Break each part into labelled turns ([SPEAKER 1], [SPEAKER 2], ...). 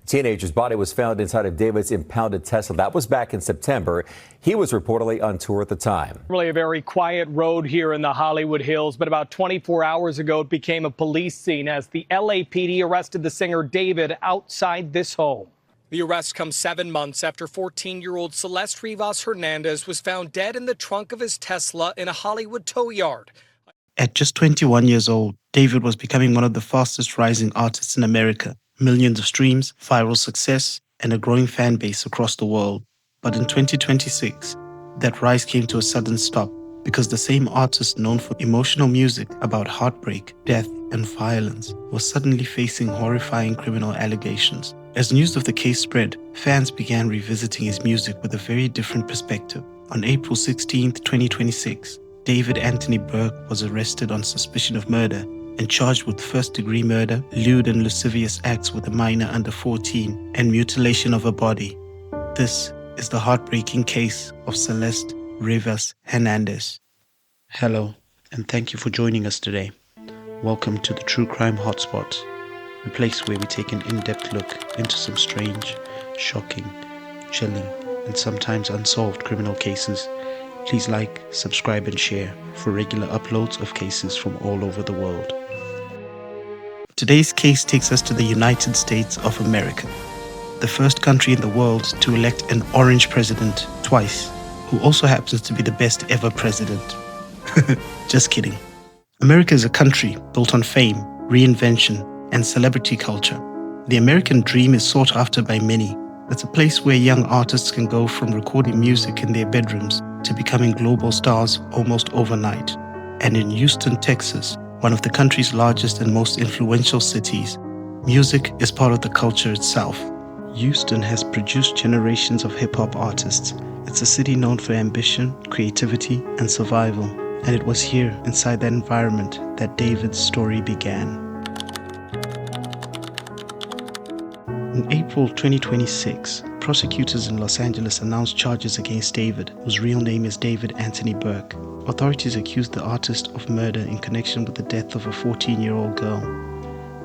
[SPEAKER 1] Teenager's body was found inside of David's impounded Tesla. That was back in September. He was reportedly on tour at the time.
[SPEAKER 2] Really a very quiet road here in the Hollywood Hills, but about 24 hours ago it became a police scene as the LAPD arrested the singer David outside this home. The arrest comes 7 months after 14-year-old Celeste Rivas Hernandez was found dead in the trunk of his Tesla in a Hollywood tow yard.
[SPEAKER 3] At just 21 years old, David was becoming one of the fastest rising artists in America. Millions of streams, viral success, and a growing fan base across the world. But in 2026, that rise came to a sudden stop because the same artist known for emotional music about heartbreak, death, and violence was suddenly facing horrifying criminal allegations. As news of the case spread, fans began revisiting his music with a very different perspective. On April 16, 2026, David Anthony Burke was arrested on suspicion of murder and charged with first-degree murder, lewd and lascivious acts with a minor under 14, and mutilation of a body. This is the heartbreaking case of Celeste Rivas Hernandez. Hello, and thank you for joining us today. Welcome to the True Crime Hotspot, a place where we take an in-depth look into some strange, shocking, chilling, and sometimes unsolved criminal cases. Please like, subscribe, and share for regular uploads of cases from all over the world. Today's case takes us to the United States of America, the first country in the world to elect an orange president twice, who also happens to be the best ever president. Just kidding. America is a country built on fame, reinvention, and celebrity culture. The American dream is sought after by many. It's a place where young artists can go from recording music in their bedrooms to becoming global stars almost overnight. And in Houston, Texas, one of the country's largest and most influential cities, music is part of the culture itself. Houston has produced generations of hip-hop artists. It's a city known for ambition, creativity, and survival. And it was here, inside that environment, that David's story began. In April 2026, prosecutors in Los Angeles announced charges against David, whose real name is David Anthony Burke. Authorities accused the artist of murder in connection with the death of a 14-year-old girl.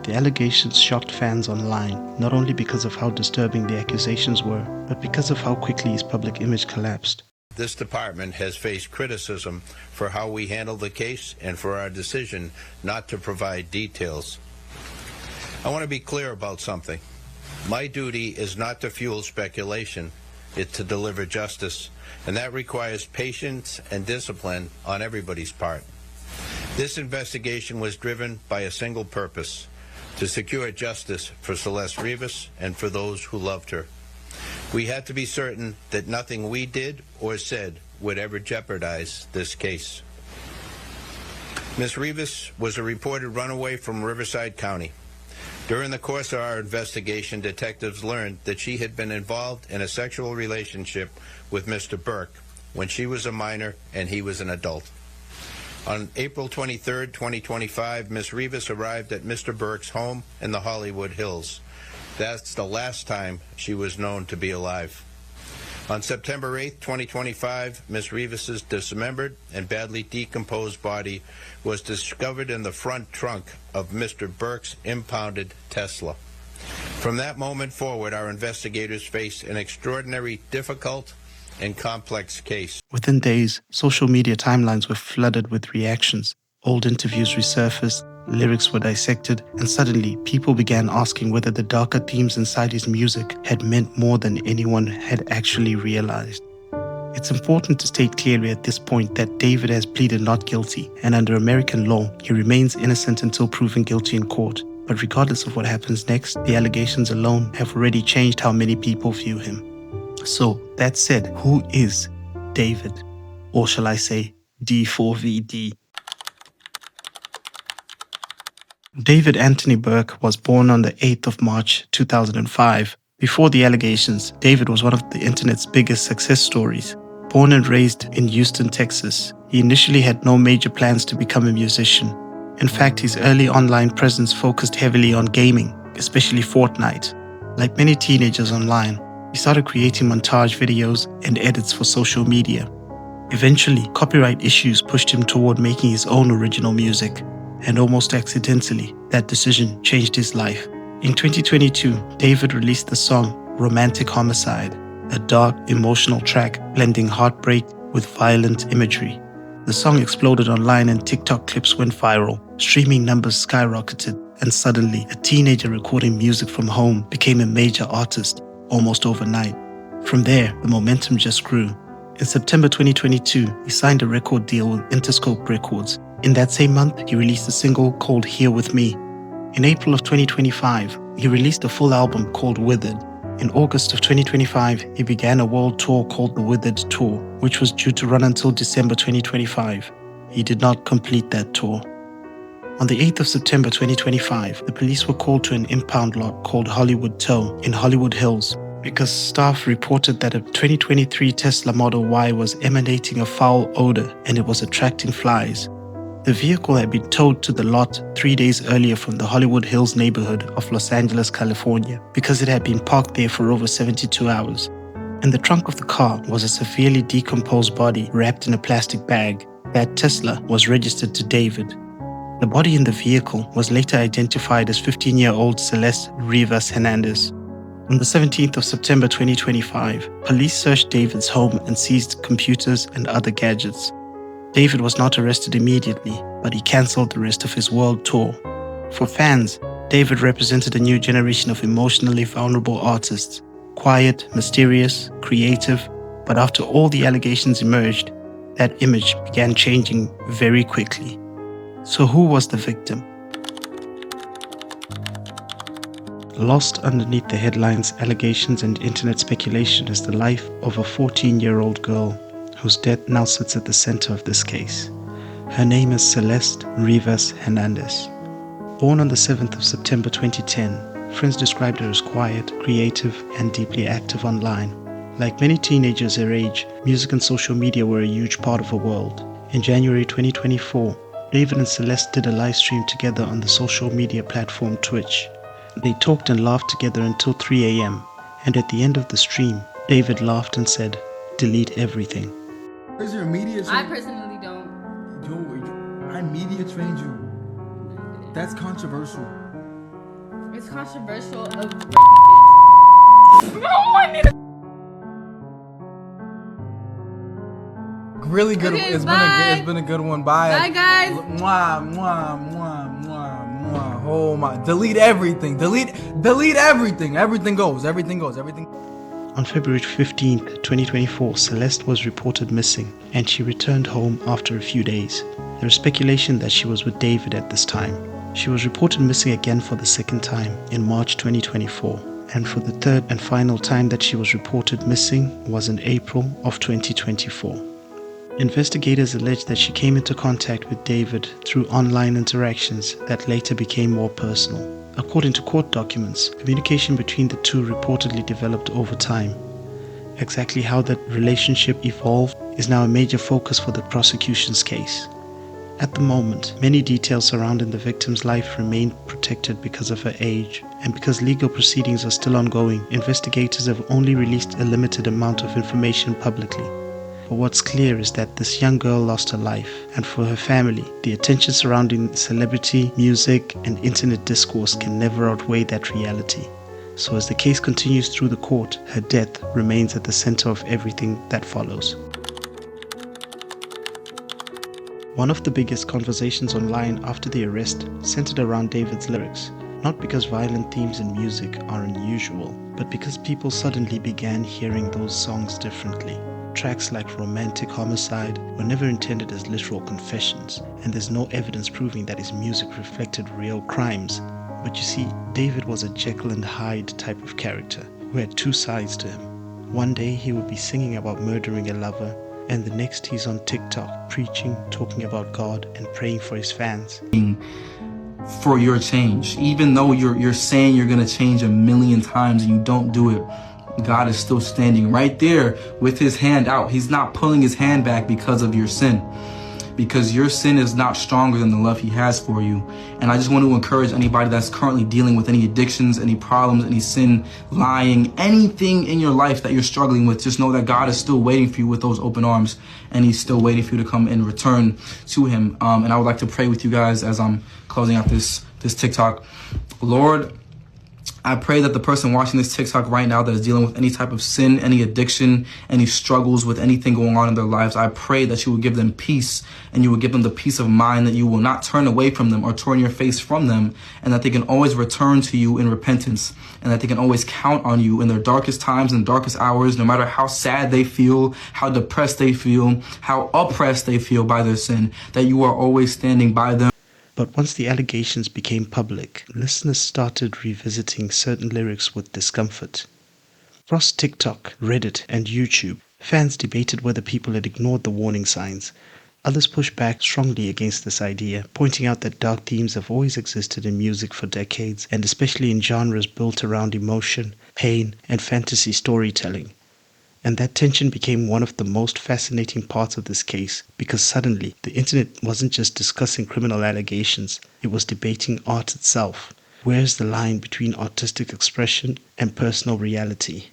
[SPEAKER 3] The allegations shocked fans online, not only because of how disturbing the accusations were, but because of how quickly his public image collapsed.
[SPEAKER 4] This department has faced criticism for how we handled the case and for our decision not to provide details. I want to be clear about something. My duty is not to fuel speculation, it's to deliver justice, and that requires patience and discipline on everybody's part. This investigation was driven by a single purpose: to secure justice for Celeste Rivas and for those who loved her. We had to be certain that nothing we did or said would ever jeopardize this case. Ms. Rivas was a reported runaway from Riverside County. During the course of our investigation, detectives learned that she had been involved in a sexual relationship with Mr. Burke when she was a minor and he was an adult. On April 23, 2025, Ms. Rivas arrived at Mr. Burke's home in the Hollywood Hills. That's the last time she was known to be alive. On September 8, 2025, Ms. Rivas's dismembered and badly decomposed body was discovered in the front trunk of Mr. Burke's impounded Tesla. From that moment forward, our investigators faced an extraordinarily difficult and complex case.
[SPEAKER 3] Within days, social media timelines were flooded with reactions. Old interviews resurfaced, lyrics were dissected, and suddenly people began asking whether the darker themes inside his music had meant more than anyone had actually realized. It's important to state clearly at this point that David has pleaded not guilty, and under American law, he remains innocent until proven guilty in court. But regardless of what happens next, the allegations alone have already changed how many people view him. So, that said, who is David? Or shall I say, D4VD? David Anthony Burke was born on the 8th of March 2005. Before the allegations, David was one of the internet's biggest success stories. Born and raised in Houston, Texas, he initially had no major plans to become a musician. In fact, his early online presence focused heavily on gaming, especially Fortnite. Like many teenagers online, he started creating montage videos and edits for social media. Eventually, copyright issues pushed him toward making his own original music. And almost accidentally, that decision changed his life. In 2022, David released the song Romantic Homicide, a dark, emotional track blending heartbreak with violent imagery. The song exploded online and TikTok clips went viral. Streaming numbers skyrocketed, and suddenly a teenager recording music from home became a major artist almost overnight. From there, the momentum just grew. In September 2022, he signed a record deal with Interscope Records. In that same month, he released a single called Here With Me. In April of 2025, he released a full album called Withered. In August of 2025, he began a world tour called the Withered Tour, which was due to run until December 2025. He did not complete that tour. On the 8th of September 2025, the police were called to an impound lot called Hollywood Tow in Hollywood Hills because staff reported that a 2023 Tesla Model Y was emanating a foul odor and it was attracting flies. The vehicle had been towed to the lot 3 days earlier from the Hollywood Hills neighborhood of Los Angeles, California, because it had been parked there for over 72 hours. In the trunk of the car was a severely decomposed body wrapped in a plastic bag. That Tesla was registered to David. The body in the vehicle was later identified as 15-year-old Celeste Rivas Hernandez. On the 17th of September 2025, police searched David's home and seized computers and other gadgets. David was not arrested immediately, but he cancelled the rest of his world tour. For fans, David represented a new generation of emotionally vulnerable artists. Quiet, mysterious, creative, but after all the allegations emerged, that image began changing very quickly. So who was the victim? Lost underneath the headlines, allegations, and internet speculation is the life of a 14-year-old girl whose death now sits at the center of this case. Her name is Celeste Rivas Hernandez. Born on the 7th of September 2010, friends described her as quiet, creative, and deeply active online. Like many teenagers her age, music and social media were a huge part of her world. In January 2024, David and Celeste did a live stream together on the social media platform Twitch. They talked and laughed together until 3 a.m. And at the end of the stream, David laughed and said, "Delete everything."
[SPEAKER 5] Where's your media
[SPEAKER 6] I personally don't.
[SPEAKER 5] I media trained you. That's controversial.
[SPEAKER 6] It's controversial of raping kids. No, I need to.
[SPEAKER 5] Really good.
[SPEAKER 6] Okay,
[SPEAKER 5] It's been a good one. Bye.
[SPEAKER 6] Bye, guys.
[SPEAKER 5] Mwah, mwah, mwah, mwah, mwah. Oh my! Delete everything. Delete everything. Everything goes.
[SPEAKER 3] On February 15th, 2024, Celeste was reported missing and she returned home after a few days. There is speculation that she was with David at this time. She was reported missing again for the second time in March 2024, and for the third and final time that she was reported missing was in April of 2024. Investigators allege that she came into contact with David through online interactions that later became more personal. According to court documents, communication between the two reportedly developed over time. Exactly how that relationship evolved is now a major focus for the prosecution's case. At the moment, many details surrounding the victim's life remain protected because of her age, and because legal proceedings are still ongoing, investigators have only released a limited amount of information publicly. But what's clear is that this young girl lost her life, and for her family, the attention surrounding celebrity, music, and internet discourse can never outweigh that reality. So as the case continues through the court, her death remains at the center of everything that follows. One of the biggest conversations online after the arrest centered around David's lyrics, not because violent themes in music are unusual, but because people suddenly began hearing those songs differently. Tracks like Romantic Homicide were never intended as literal confessions, and there's no evidence proving that his music reflected real crimes. But you see, David was a Jekyll and Hyde type of character who had two sides to him. One day he would be singing about murdering a lover, and the next he's on TikTok preaching, talking about God, and praying for his fans.
[SPEAKER 7] For your change, even though you're saying you're gonna change 1,000,000 times and you don't do it, God is still standing right there with his hand out. He's not pulling his hand back because of your sin, because your sin is not stronger than the love he has for you. And I just want to encourage anybody that's currently dealing with any addictions, any problems, any sin, lying, anything in your life that you're struggling with, just know that God is still waiting for you with those open arms, and he's still waiting for you to come and return to him. And I would like to pray with you guys as I'm closing out this TikTok. Lord, I pray that the person watching this TikTok right now that is dealing with any type of sin, any addiction, any struggles with anything going on in their lives, I pray that you will give them peace and you will give them the peace of mind, that you will not turn away from them or turn your face from them, and that they can always return to you in repentance, and that they can always count on you in their darkest times and darkest hours, no matter how sad they feel, how depressed they feel, how oppressed they feel by their sin, that you are always standing by them.
[SPEAKER 3] But once the allegations became public, listeners started revisiting certain lyrics with discomfort. Across TikTok, Reddit, and YouTube, fans debated whether people had ignored the warning signs. Others pushed back strongly against this idea, pointing out that dark themes have always existed in music for decades, and especially in genres built around emotion, pain, and fantasy storytelling. And that tension became one of the most fascinating parts of this case, because suddenly the internet wasn't just discussing criminal allegations, it was debating art itself. Where's the line between artistic expression and personal reality?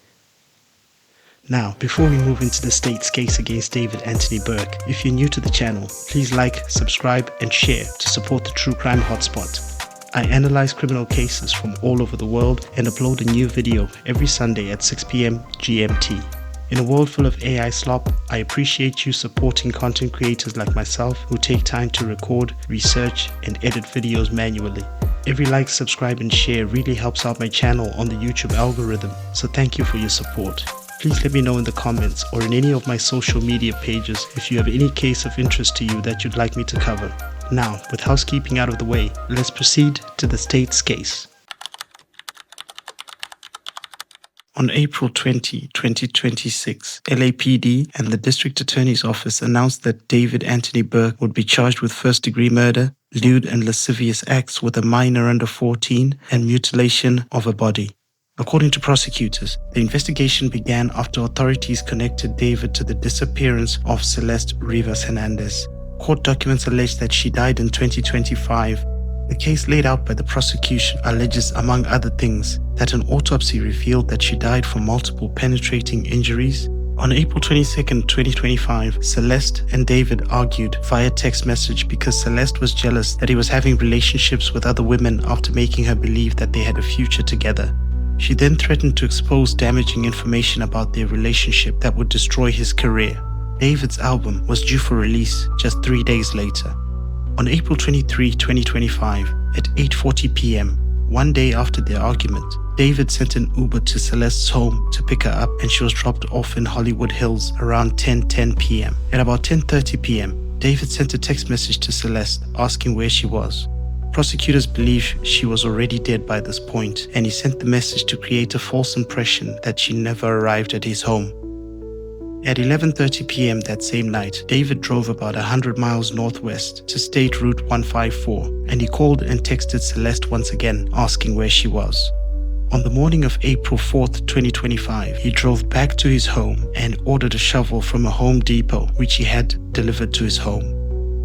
[SPEAKER 3] Now, before we move into the state's case against David Anthony Burke, if you're new to the channel, please like, subscribe, and share to support the True Crime Hotspot. I analyze criminal cases from all over the world and upload a new video every Sunday at 6 p.m. GMT. In a world full of AI slop, I appreciate you supporting content creators like myself who take time to record, research, and edit videos manually. Every like, subscribe, and share really helps out my channel on the YouTube algorithm, so thank you for your support. Please let me know in the comments or in any of my social media pages if you have any case of interest to you that you'd like me to cover. Now, with housekeeping out of the way, let's proceed to the state's case. On April 20, 2026, LAPD and the District Attorney's Office announced that David Anthony Burke would be charged with first-degree murder, lewd and lascivious acts with a minor under 14, and mutilation of a body. According to prosecutors, the investigation began after authorities connected David to the disappearance of Celeste Rivas Hernandez. Court documents allege that she died in 2025. The case laid out by the prosecution alleges, among other things, that an autopsy revealed that she died from multiple penetrating injuries. On April 22, 2025, Celeste and David argued via text message because Celeste was jealous that he was having relationships with other women after making her believe that they had a future together. She then threatened to expose damaging information about their relationship that would destroy his career. David's album was due for release just 3 days later. On April 23, 2025, at 8:40 p.m., one day after their argument, David sent an Uber to Celeste's home to pick her up, and she was dropped off in Hollywood Hills around 10:10 p.m. At about 10:30 p.m., David sent a text message to Celeste asking where she was. Prosecutors believe she was already dead by this point, and he sent the message to create a false impression that she never arrived at his home. At 11:30 p.m. that same night, David drove about 100 miles northwest to State Route 154, and he called and texted Celeste once again, asking where she was. On the morning of April 4th, 2025, he drove back to his home and ordered a shovel from a Home Depot, which he had delivered to his home.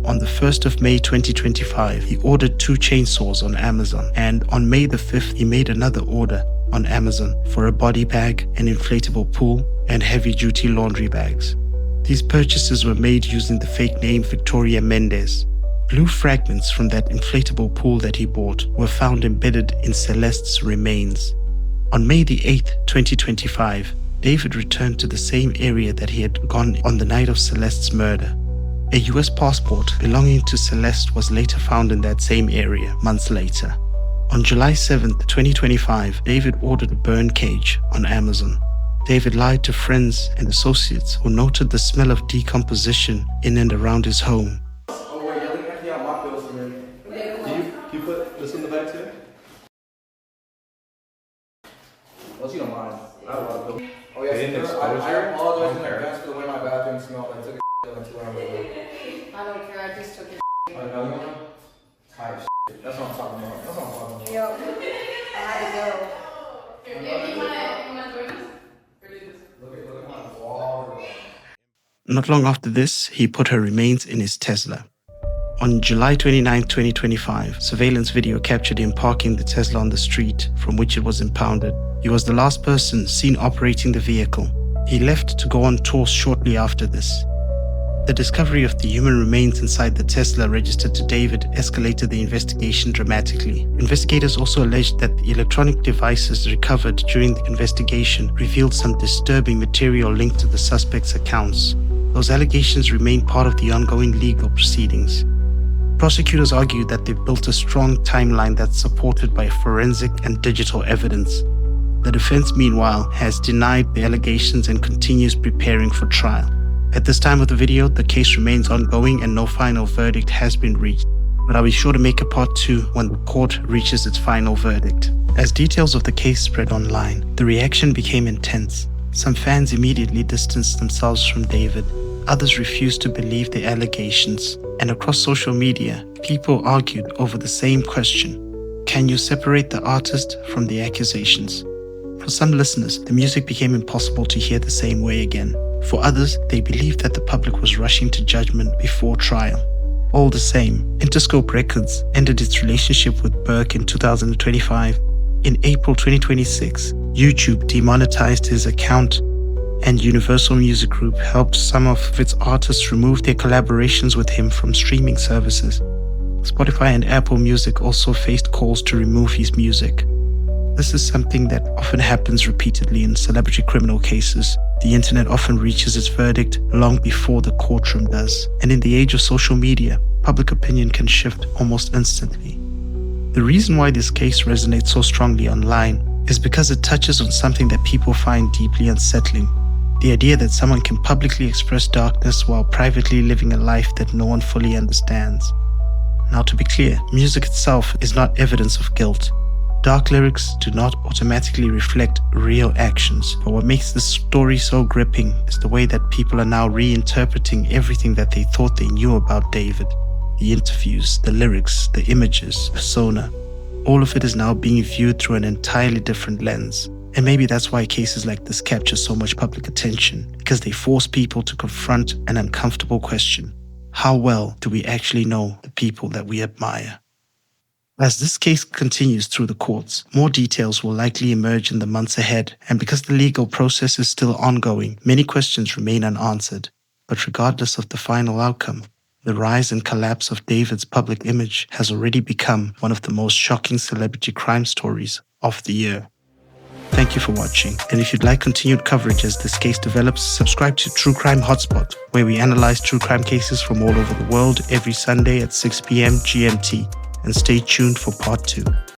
[SPEAKER 3] On the 1st of May 2025, he ordered 2 chainsaws on Amazon, and on May the 5th, he made another order on Amazon for a body bag, an inflatable pool, and heavy-duty laundry bags. These purchases were made using the fake name Victoria Mendez. Blue fragments from that inflatable pool that he bought were found embedded in Celeste's remains. On May the 8th, 2025, David returned to the same area that he had gone on the night of Celeste's murder. A US passport belonging to Celeste was later found in that same area months later. On July 7th, 2025, David ordered a burn cage on Amazon. David lied to friends and associates who noted the smell of decomposition in and around his home.
[SPEAKER 7] Oh wait, yeah, let me empty out my pills for me. Can you put this in the bag too? Well, you don't mind. I have a lot of pills. Oh yes, I apologize in advance for the way my bathroom smelled. I took a like 2 hours ago.
[SPEAKER 6] I don't care, I just took it.
[SPEAKER 7] Another one? Alright, that's what I'm talking about. That's what I'm talking about.
[SPEAKER 6] Yo, I had to go.
[SPEAKER 7] Look at my wall.
[SPEAKER 3] Not long after this, he put her remains in his Tesla. On July 29, 2025, surveillance video captured him parking the Tesla on the street from which it was impounded. He was the last person seen operating the vehicle. He left to go on tour shortly after this. The discovery of the human remains inside the Tesla registered to David escalated the investigation dramatically. Investigators also alleged that the electronic devices recovered during the investigation revealed some disturbing material linked to the suspect's accounts. Those allegations remain part of the ongoing legal proceedings. Prosecutors argued that they've built a strong timeline that's supported by forensic and digital evidence. The defense, meanwhile, has denied the allegations and continues preparing for trial. At this time of the video, the case remains ongoing and no final verdict has been reached. But I'll be sure to make a part 2 when the court reaches its final verdict. As details of the case spread online, the reaction became intense. Some fans immediately distanced themselves from David. Others refused to believe the allegations. And across social media, people argued over the same question: can you separate the artist from the accusations? For some listeners, the music became impossible to hear the same way again. For others, they believed that the public was rushing to judgment before trial. All the same, Interscope Records ended its relationship with Burke in 2025. In April 2026, YouTube demonetized his account, and Universal Music Group helped some of its artists remove their collaborations with him from streaming services. Spotify and Apple Music also faced calls to remove his music. This is something that often happens repeatedly in celebrity criminal cases. The internet often reaches its verdict long before the courtroom does. And in the age of social media, public opinion can shift almost instantly. The reason why this case resonates so strongly online is because it touches on something that people find deeply unsettling. The idea that someone can publicly express darkness while privately living a life that no one fully understands. Now, to be clear, music itself is not evidence of guilt. Dark lyrics do not automatically reflect real actions, but what makes this story so gripping is the way that people are now reinterpreting everything that they thought they knew about David. The interviews, the lyrics, the images, persona, all of it is now being viewed through an entirely different lens. And maybe that's why cases like this capture so much public attention, because they force people to confront an uncomfortable question: how well do we actually know the people that we admire? As this case continues through the courts, more details will likely emerge in the months ahead, and because the legal process is still ongoing, many questions remain unanswered. But regardless of the final outcome, the rise and collapse of David's public image has already become one of the most shocking celebrity crime stories of the year. Thank you for watching, and if you'd like continued coverage as this case develops, subscribe to True Crime Hotspot, where we analyze true crime cases from all over the world every Sunday at 6 p.m. GMT. And stay tuned for part 2.